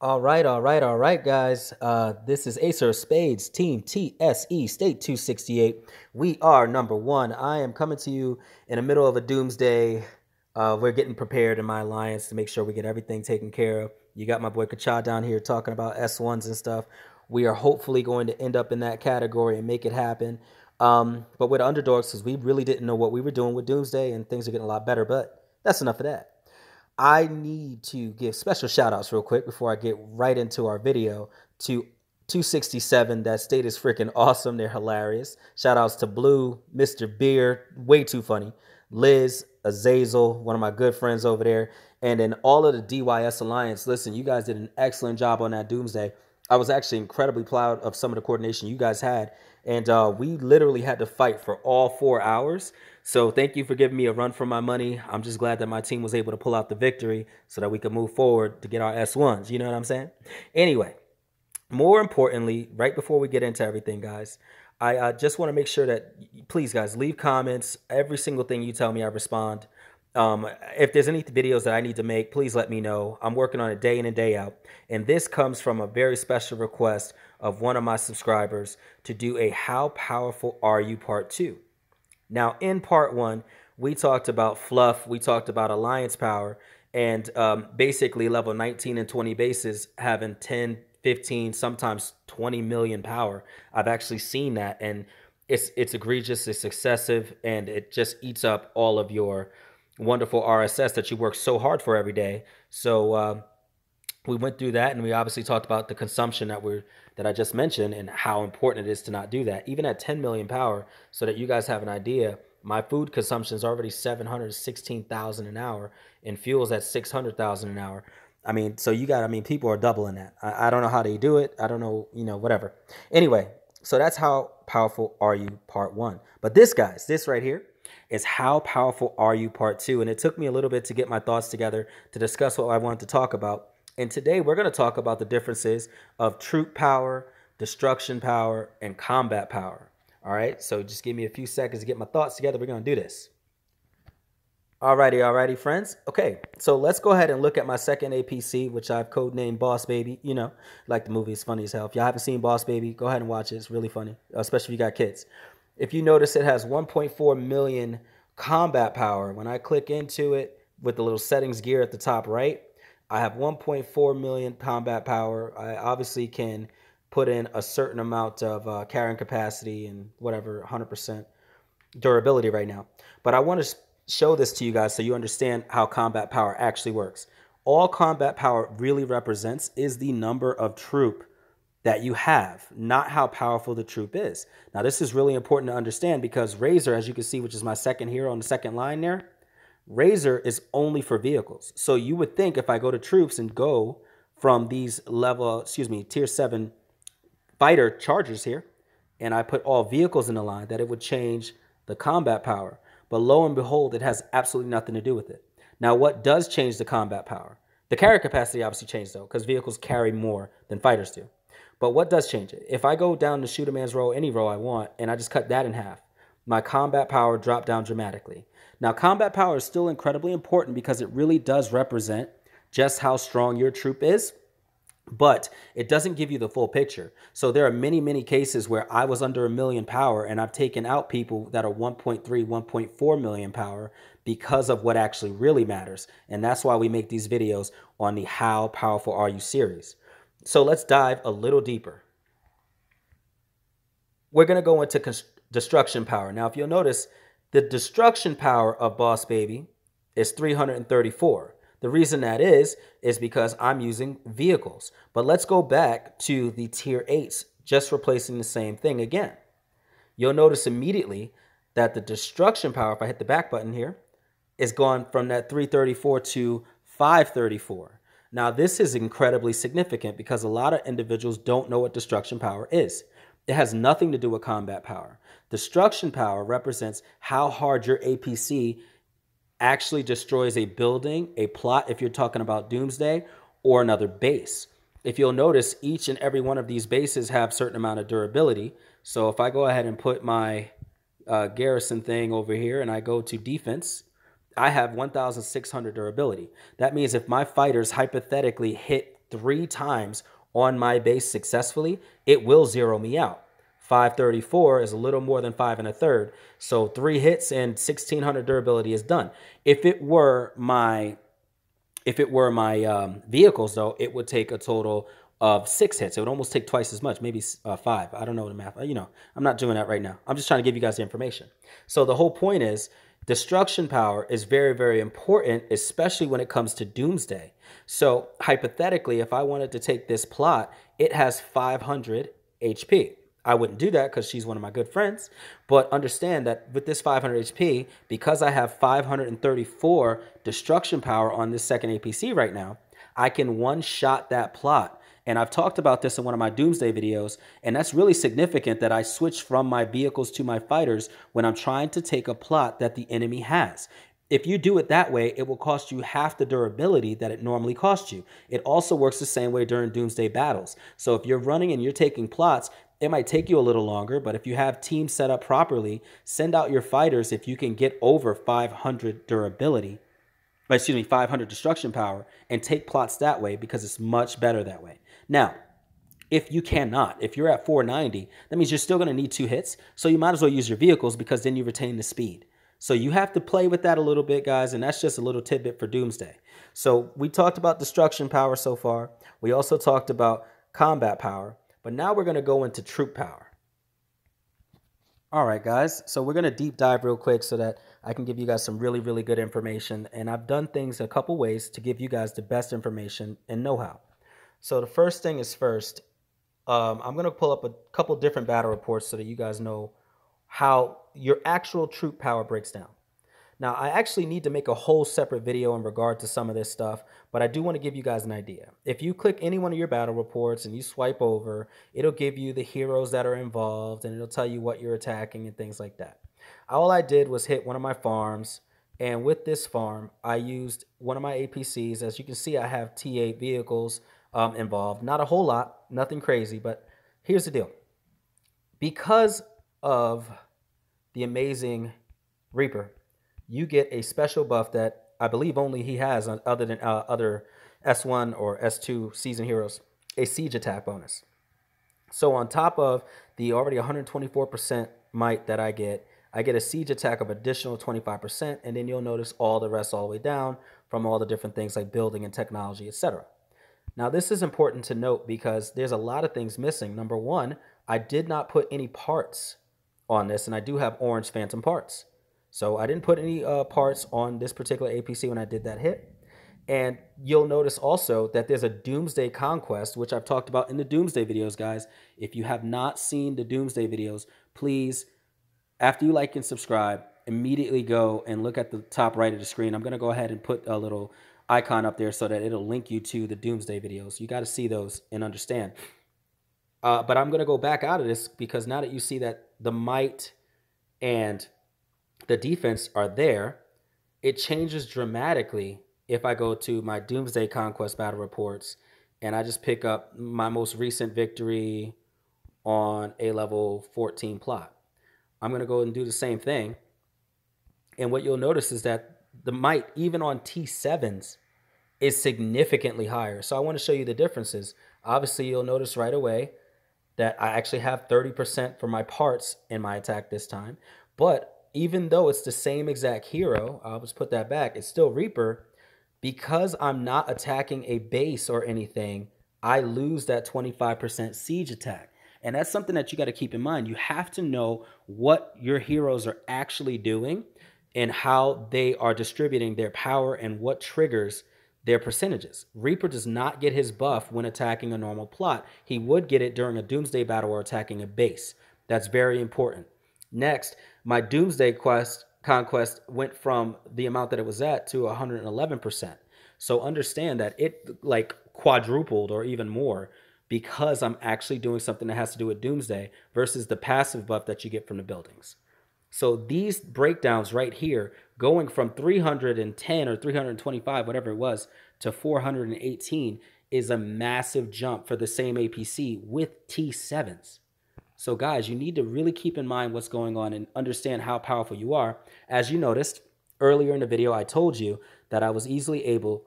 All right, guys. This is Acer of Spades, Team TSE, State 268. We are number one. I am coming to you in the middle of a doomsday. We're getting prepared in my alliance to make sure we get everything taken care of. You got my boy Kacha down here talking about S1s and stuff. We are hopefully going to end up in that category and make it happen. But we're the underdogs because we really didn't know what we were doing with Doomsday, and things are getting a lot better. But that's enough of that. I need to give special shout outs real quick before I get right into our video to 267. That state is freaking awesome. They're hilarious. Shout outs to Blue, Mr. Beer, way too funny, Liz, Azazel, one of my good friends over there, and then all of the DYS Alliance. Listen, you guys did an excellent job on that Doomsday. I was actually incredibly proud of some of the coordination you guys had. And we literally had to fight for all 4 hours. So thank you for giving me a run for my money. I'm just glad that my team was able to pull out the victory so that we could move forward to get our S1s. You know what I'm saying? Anyway, more importantly, right before we get into everything, guys, I just want to make sure that, please, guys, leave comments. Every single thing you tell me, I respond. If there's any videos that I need to make, please let me know. I'm working on it day in and day out. And this comes from a very special request of one of my subscribers to do a How Powerful Are You Part 2. Now, in Part 1, we talked about fluff. We talked about alliance power and basically level 19 and 20 bases having 10, 15, sometimes 20 million power. I've actually seen that, and it's egregious, it's excessive, and it just eats up all of your wonderful RSS that you work so hard for every day. So we went through that, and we obviously talked about the consumption that I just mentioned and how important it is to not do that, even at 10 million power, so that you guys have an idea. My food consumption is already 716,000 an hour, and fuel's at 600,000 an hour. I mean, so people are doubling that. I don't know how they do it. I don't know, whatever. Anyway, so that's How Powerful Are You Part 1. But this, guys, this right here is How Powerful Are You Part 2. And it took me a little bit to get my thoughts together to discuss what I wanted to talk about. And today we're going to talk about the differences of troop power, destruction power, and combat power. All right, so just give me a few seconds to get my thoughts together. We're going to do this. Alrighty, friends. Okay, so let's go ahead and look at my second APC, which I've codenamed Boss Baby. You know, like the movie, it's funny as hell. If y'all haven't seen Boss Baby, go ahead and watch it. It's really funny, especially if you got kids. If you notice, it has 1.4 million combat power. When I click into it with the little settings gear at the top right, I have 1.4 million combat power. I obviously can put in a certain amount of carrying capacity and whatever, 100% durability right now. But I want to show this to you guys so you understand how combat power actually works. All combat power really represents is the number of troop that you have, not how powerful the troop is. Now, this is really important to understand because Razor, as you can see, which is my second hero on the second line there, Razor is only for vehicles. So you would think if I go to troops and go from these tier 7 fighter chargers here, and I put all vehicles in the line, that it would change the combat power. But lo and behold, it has absolutely nothing to do with it. Now, what does change the combat power? The carrier capacity obviously changed, though, because vehicles carry more than fighters do. But what does change it? If I go down to shoot a man's row, any row I want, and I just cut that in half, my combat power dropped down dramatically. Now, combat power is still incredibly important because it really does represent just how strong your troop is, but it doesn't give you the full picture. So there are many, many cases where I was under 1 million power and I've taken out people that are 1.3, 1.4 million power because of what actually really matters. And that's why we make these videos on the How Powerful Are You series. So let's dive a little deeper. We're going to go into destruction power. Now, if you'll notice, the destruction power of Boss Baby is 334. The reason that is because I'm using vehicles. But let's go back to the tier 8s, just replacing the same thing again. You'll notice immediately that the destruction power, if I hit the back button here, is gone from that 334 to 534. Now, this is incredibly significant because a lot of individuals don't know what destruction power is. It has nothing to do with combat power. Destruction power represents how hard your APC actually destroys a building, a plot, if you're talking about Doomsday, or another base. If you'll notice, each and every one of these bases have a certain amount of durability. So if I go ahead and put my garrison thing over here and I go to defense, I have 1,600 durability. That means if my fighters hypothetically hit hit 3 times on my base successfully, it will zero me out. 534 is a little more than 5 1/3. So 3 hits and 1600 durability is done. If it were my vehicles, though, it would take a total of 6 hits. It would almost take twice as much, maybe 5. I don't know the math. I'm not doing that right now. I'm just trying to give you guys the information. So the whole point is destruction power is very, very important, especially when it comes to Doomsday. So hypothetically, if I wanted to take this plot, it has 500 HP. I wouldn't do that because she's one of my good friends. But understand that with this 500 HP, because I have 534 destruction power on this second APC right now, I can one-shot that plot. And I've talked about this in one of my Doomsday videos, and that's really significant that I switch from my vehicles to my fighters when I'm trying to take a plot that the enemy has. If you do it that way, it will cost you half the durability that it normally costs you. It also works the same way during Doomsday battles. So if you're running and you're taking plots, it might take you a little longer, but if you have teams set up properly, send out your fighters if you can get over 500 durability, 500 destruction power, and take plots that way because it's much better that way. Now, if you cannot, if you're at 490, that means you're still going to need 2 hits, so you might as well use your vehicles because then you retain the speed. So you have to play with that a little bit, guys, and that's just a little tidbit for Doomsday. So we talked about destruction power so far. We also talked about combat power. But now we're going to go into troop power. All right, guys. So we're going to deep dive real quick so that I can give you guys some really, really good information. And I've done things a couple ways to give you guys the best information and know-how. So the first thing is first, I'm going to pull up a couple different battle reports so that you guys know how your actual troop power breaks down. Now, I actually need to make a whole separate video in regard to some of this stuff, but I do want to give you guys an idea. If you click any one of your battle reports and you swipe over, it'll give you the heroes that are involved, and it'll tell you what you're attacking and things like that. All I did was hit one of my farms, and with this farm, I used one of my APCs. As you can see, I have T8 vehicles involved. Not a whole lot, nothing crazy, but here's the deal. Because of the amazing Reaper, you get a special buff that I believe only he has other than other S1 or S2 season heroes, a siege attack bonus. So on top of the already 124% might that I get a siege attack of additional 25%, and then you'll notice all the rest all the way down from all the different things like building and technology, etc. Now this is important to note because there's a lot of things missing. Number one, I did not put any parts on this, and I do have orange phantom parts. So I didn't put any parts on this particular APC when I did that hit. And you'll notice also that there's a Doomsday Conquest, which I've talked about in the Doomsday videos, guys. If you have not seen the Doomsday videos, please, after you like and subscribe, immediately go and look at the top right of the screen. I'm going to go ahead and put a little icon up there so that it'll link you to the Doomsday videos. You got to see those and understand. But I'm going to go back out of this because now that you see that the might and the defense are there, it changes dramatically if I go to my Doomsday Conquest battle reports and I just pick up my most recent victory on a level 14 plot. I'm going to go and do the same thing. And what you'll notice is that the might, even on T7s, is significantly higher. So I want to show you the differences. Obviously, you'll notice right away that I actually have 30% for my parts in my attack this time. But even though it's the same exact hero, I'll just put that back, it's still Reaper. Because I'm not attacking a base or anything, I lose that 25% siege attack. And that's something that you got to keep in mind. You have to know what your heroes are actually doing and how they are distributing their power and what triggers their percentages. Reaper does not get his buff when attacking a normal plot. He would get it during a Doomsday battle or attacking a base. That's very important. Next, my Doomsday Conquest went from the amount that it was at to 111%. So understand that it like quadrupled or even more because I'm actually doing something that has to do with Doomsday versus the passive buff that you get from the buildings. So these breakdowns right here, going from 310 or 325, whatever it was, to 418 is a massive jump for the same APC with T7s. So guys, you need to really keep in mind what's going on and understand how powerful you are. As you noticed earlier in the video, I told you that I was easily able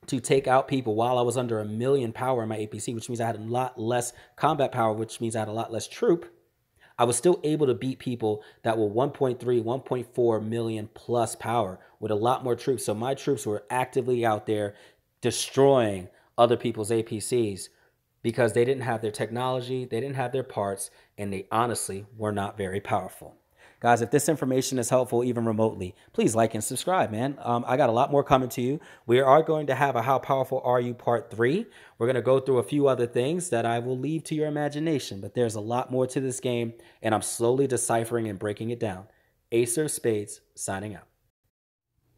to take out people while I was under 1,000,000 power in my APC, which means I had a lot less combat power, which means I had a lot less troop. I was still able to beat people that were 1.3, 1.4 million plus power with a lot more troops. So my troops were actively out there destroying other people's APCs because they didn't have their technology, they didn't have their parts, and they honestly were not very powerful. Guys, if this information is helpful even remotely, please like and subscribe, man. I got a lot more coming to you. We are going to have a How Powerful Are You Part 3. We're going to go through a few other things that I will leave to your imagination, but there's a lot more to this game, and I'm slowly deciphering and breaking it down. Acer of Spades, signing out.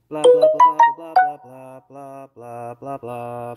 Blah, blah, blah, blah, blah, blah, blah, blah, blah, blah, blah, blah.